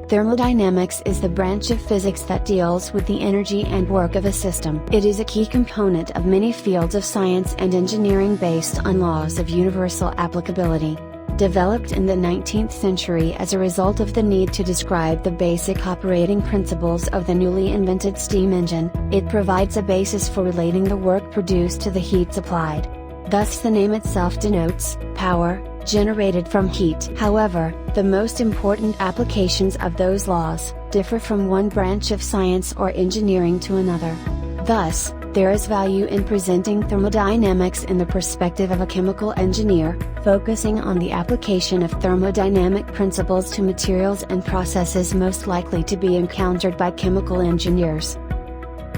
Thermodynamics is the branch of physics that deals with the energy and work of a system. It is a key component of many fields of science and engineering based on laws of universal applicability. Developed in the 19th century as a result of the need to describe the basic operating principles of the newly invented steam engine, it provides a basis for relating the work produced to the heat supplied. Thus the name itself denotes power generated from heat. However, the most important applications of those laws differ from one branch of science or engineering to another. Thus, there is value in presenting thermodynamics in the perspective of a chemical engineer, focusing on the application of thermodynamic principles to materials and processes most likely to be encountered by chemical engineers.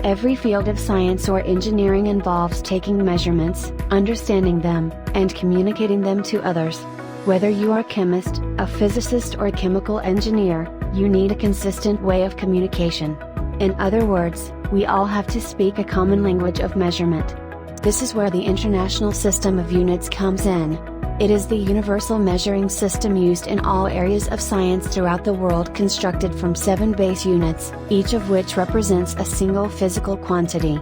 Every field of science or engineering involves taking measurements, understanding them, and communicating them to others. Whether you are a chemist, a physicist, or a chemical engineer, you need a consistent way of communication. In other words, we all have to speak a common language of measurement. This is where the International System of Units comes in. It is the universal measuring system used in all areas of science throughout the world, constructed from 7 base units, each of which represents a single physical quantity.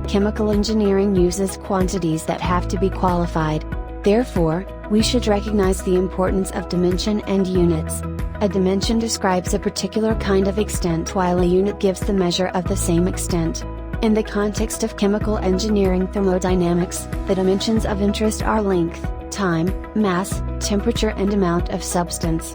Chemical engineering uses quantities that have to be qualified. Therefore, we should recognize the importance of dimension and units. A dimension describes a particular kind of extent, while a unit gives the measure of the same extent. In the context of chemical engineering thermodynamics, the dimensions of interest are length, time, mass, temperature, and amount of substance.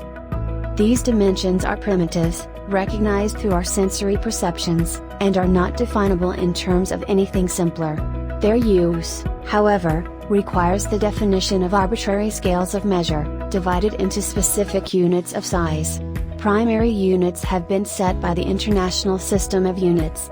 These dimensions are primitives, recognized through our sensory perceptions, and are not definable in terms of anything simpler. Their use, however, requires the definition of arbitrary scales of measure, divided into specific units of size. Primary units have been set by the International System of Units.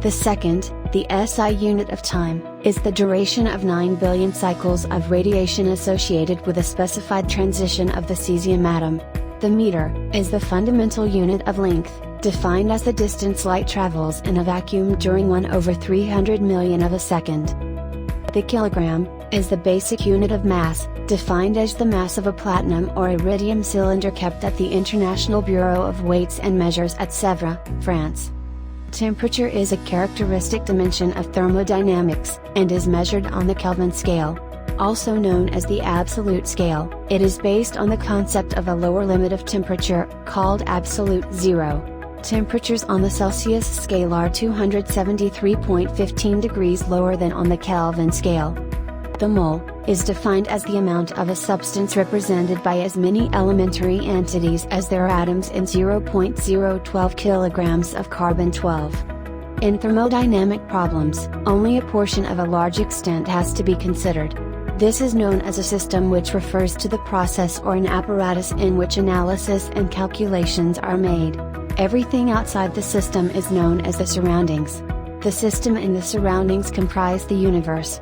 The second, the SI unit of time, is the duration of 9 billion cycles of radiation associated with a specified transition of the cesium atom. The meter is the fundamental unit of length, defined as the distance light travels in a vacuum during 1/300 million of a second. The kilogram is the basic unit of mass, defined as the mass of a platinum or iridium cylinder kept at the International Bureau of Weights and Measures at Sèvres, France. Temperature is a characteristic dimension of thermodynamics, and is measured on the Kelvin scale. Also known as the absolute scale, it is based on the concept of a lower limit of temperature, called absolute zero. Temperatures on the Celsius scale are 273.15 degrees lower than on the Kelvin scale. The mole is defined as the amount of a substance represented by as many elementary entities as there are atoms in 0.012 kilograms of carbon-12. In thermodynamic problems, only a portion of a large extent has to be considered. This is known as a system, which refers to the process or an apparatus in which analysis and calculations are made. Everything outside the system is known as the surroundings. The system and the surroundings comprise the universe.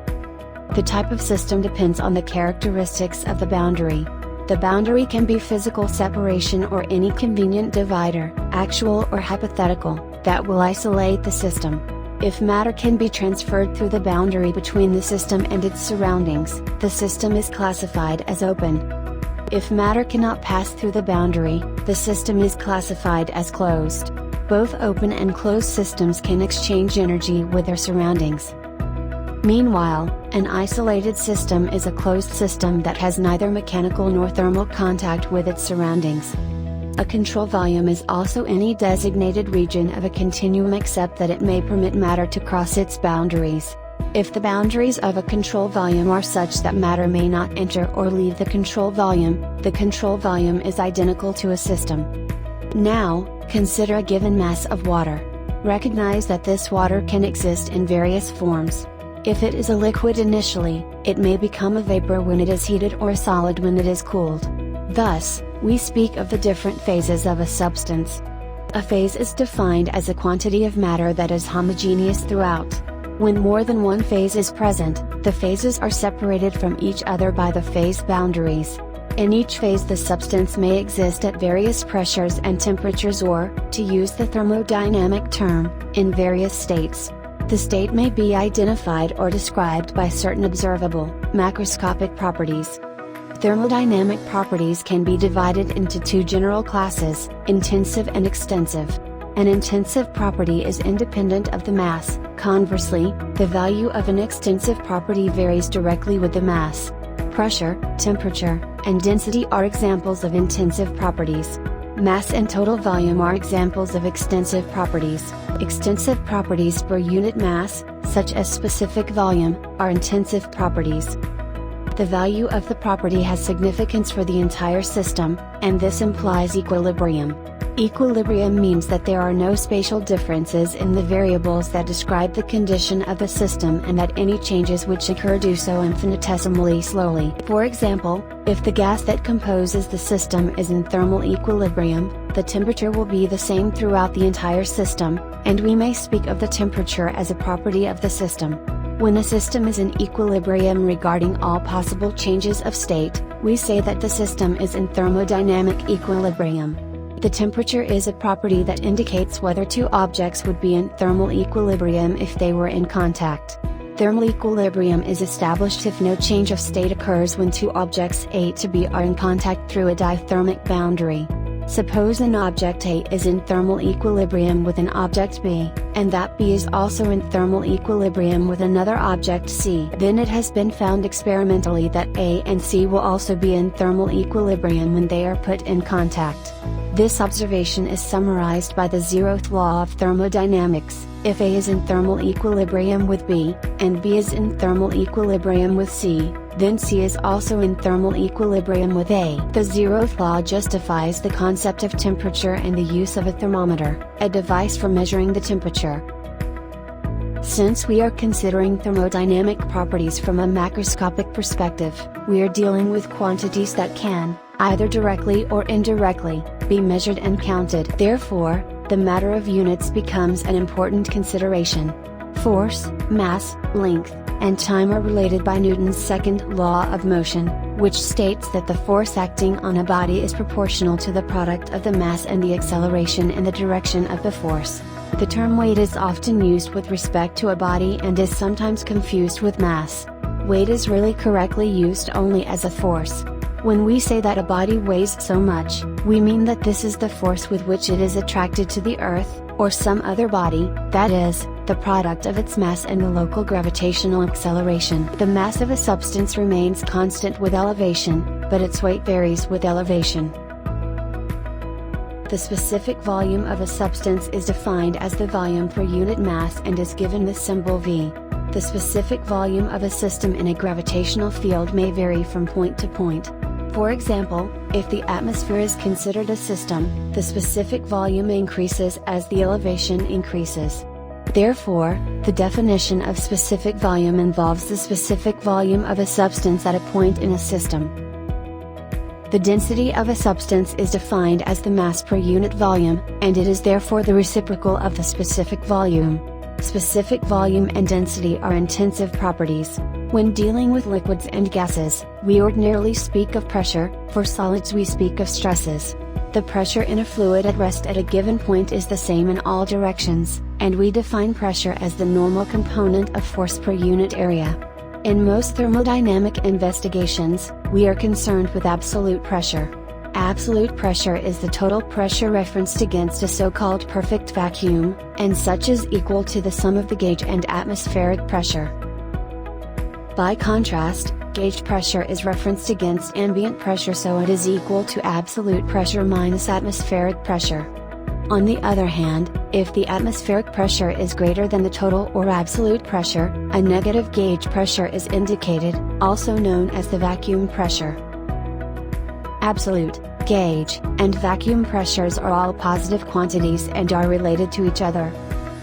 The type of system depends on the characteristics of the boundary. The boundary can be physical separation or any convenient divider, actual or hypothetical, that will isolate the system. If matter can be transferred through the boundary between the system and its surroundings, the system is classified as open. If matter cannot pass through the boundary, the system is classified as closed. Both open and closed systems can exchange energy with their surroundings. Meanwhile, an isolated system is a closed system that has neither mechanical nor thermal contact with its surroundings. A control volume is also any designated region of a continuum, except that it may permit matter to cross its boundaries. If the boundaries of a control volume are such that matter may not enter or leave the control volume is identical to a system. Now, consider a given mass of water. Recognize that this water can exist in various forms. If it is a liquid initially, it may become a vapor when it is heated, or a solid when it is cooled. Thus, we speak of the different phases of a substance. A phase is defined as a quantity of matter that is homogeneous throughout. When more than one phase is present, the phases are separated from each other by the phase boundaries. In each phase, the substance may exist at various pressures and temperatures, or, to use the thermodynamic term, in various states. The state may be identified or described by certain observable, macroscopic properties. Thermodynamic properties can be divided into two general classes, intensive and extensive. An intensive property is independent of the mass. Conversely, the value of an extensive property varies directly with the mass. Pressure, temperature, and density are examples of intensive properties. Mass and total volume are examples of extensive properties. Extensive properties per unit mass, such as specific volume, are intensive properties. The value of the property has significance for the entire system, and this implies equilibrium. Equilibrium means that there are no spatial differences in the variables that describe the condition of the system and that any changes which occur do so infinitesimally slowly. For example, if the gas that composes the system is in thermal equilibrium, the temperature will be the same throughout the entire system, and we may speak of the temperature as a property of the system. When a system is in equilibrium regarding all possible changes of state, we say that the system is in thermodynamic equilibrium. The temperature is a property that indicates whether two objects would be in thermal equilibrium if they were in contact. Thermal equilibrium is established if no change of state occurs when two objects A to B are in contact through a dithermic boundary. Suppose an object A is in thermal equilibrium with an object B, and that B is also in thermal equilibrium with another object C. Then it has been found experimentally that A and C will also be in thermal equilibrium when they are put in contact. This observation is summarized by the zeroth law of thermodynamics. If A is in thermal equilibrium with B, and B is in thermal equilibrium with C, then C is also in thermal equilibrium with A. The zeroth law justifies the concept of temperature and the use of a thermometer, a device for measuring the temperature. Since we are considering thermodynamic properties from a macroscopic perspective, we are dealing with quantities that can, either directly or indirectly, be measured and counted. Therefore, the matter of units becomes an important consideration. Force, mass, length, and time are related by Newton's second law of motion, which states that the force acting on a body is proportional to the product of the mass and the acceleration in the direction of the force. The term weight is often used with respect to a body and is sometimes confused with mass. Weight is really correctly used only as a force. When we say that a body weighs so much, we mean that this is the force with which it is attracted to the Earth, or some other body, that is, the product of its mass and the local gravitational acceleration. The mass of a substance remains constant with elevation, but its weight varies with elevation. The specific volume of a substance is defined as the volume per unit mass and is given the symbol V. The specific volume of a system in a gravitational field may vary from point to point. For example, if the atmosphere is considered a system, the specific volume increases as the elevation increases. Therefore, the definition of specific volume involves the specific volume of a substance at a point in a system. The density of a substance is defined as the mass per unit volume, and it is therefore the reciprocal of the specific volume. Specific volume and density are intensive properties. When dealing with liquids and gases, we ordinarily speak of pressure; for solids we speak of stresses. The pressure in a fluid at rest at a given point is the same in all directions, and we define pressure as the normal component of force per unit area. In most thermodynamic investigations, we are concerned with absolute pressure. Absolute pressure is the total pressure referenced against a so-called perfect vacuum, and such is equal to the sum of the gauge and atmospheric pressure. By contrast, gauge pressure is referenced against ambient pressure, so it is equal to absolute pressure minus atmospheric pressure. On the other hand, if the atmospheric pressure is greater than the total or absolute pressure, a negative gauge pressure is indicated, also known as the vacuum pressure. Absolute, gauge, and vacuum pressures are all positive quantities and are related to each other.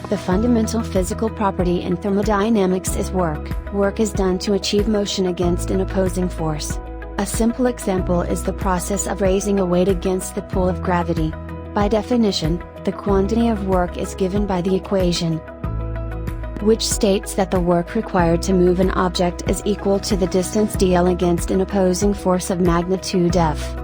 The fundamental physical property in thermodynamics is work. Work is done to achieve motion against an opposing force. A simple example is the process of raising a weight against the pull of gravity. By definition, the quantity of work is given by the equation, which states that the work required to move an object is equal to the distance dl against an opposing force of magnitude f.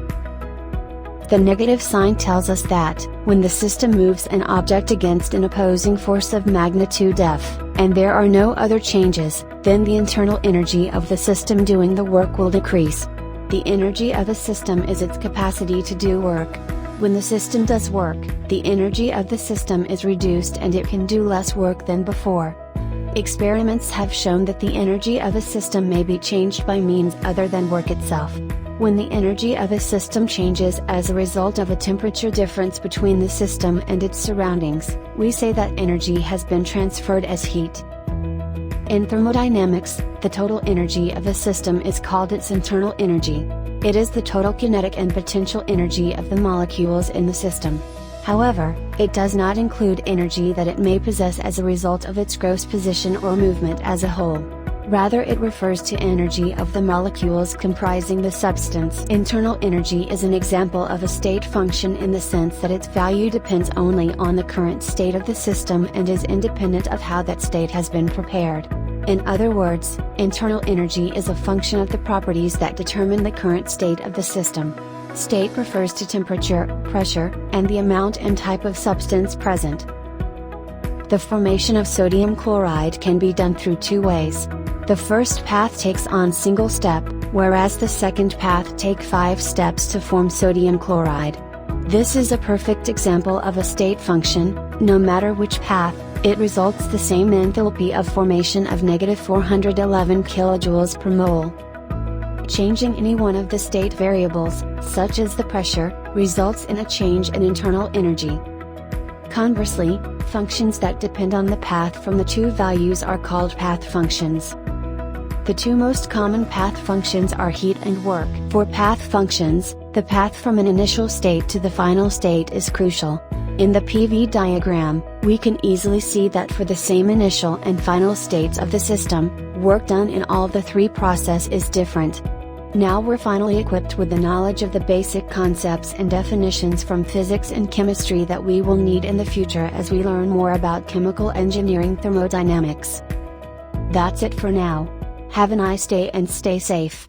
The negative sign tells us that, when the system moves an object against an opposing force of magnitude f, and there are no other changes, then the internal energy of the system doing the work will decrease. The energy of a system is its capacity to do work. When the system does work, the energy of the system is reduced and it can do less work than before. Experiments have shown that the energy of a system may be changed by means other than work itself. When the energy of a system changes as a result of a temperature difference between the system and its surroundings, we say that energy has been transferred as heat. In thermodynamics, the total energy of a system is called its internal energy. It is the total kinetic and potential energy of the molecules in the system. However, it does not include energy that it may possess as a result of its gross position or movement as a whole. Rather, it refers to energy of the molecules comprising the substance. Internal energy is an example of a state function in the sense that its value depends only on the current state of the system and is independent of how that state has been prepared. In other words, internal energy is a function of the properties that determine the current state of the system. State refers to temperature, pressure, and the amount and type of substance present. The formation of sodium chloride can be done through two ways. The first path takes on single step, whereas the second path takes 5 steps to form sodium chloride. This is a perfect example of a state function. No matter which path, it results the same enthalpy of formation of -411 kJ per mole. Changing any one of the state variables, such as the pressure, results in a change in internal energy. Conversely, functions that depend on the path from the two values are called path functions. The two most common path functions are heat and work. For path functions, the path from an initial state to the final state is crucial. In the PV diagram, we can easily see that for the same initial and final states of the system, work done in all the three processes is different. Now we're finally equipped with the knowledge of the basic concepts and definitions from physics and chemistry that we will need in the future as we learn more about chemical engineering thermodynamics. That's it for now. Have a nice day and stay safe.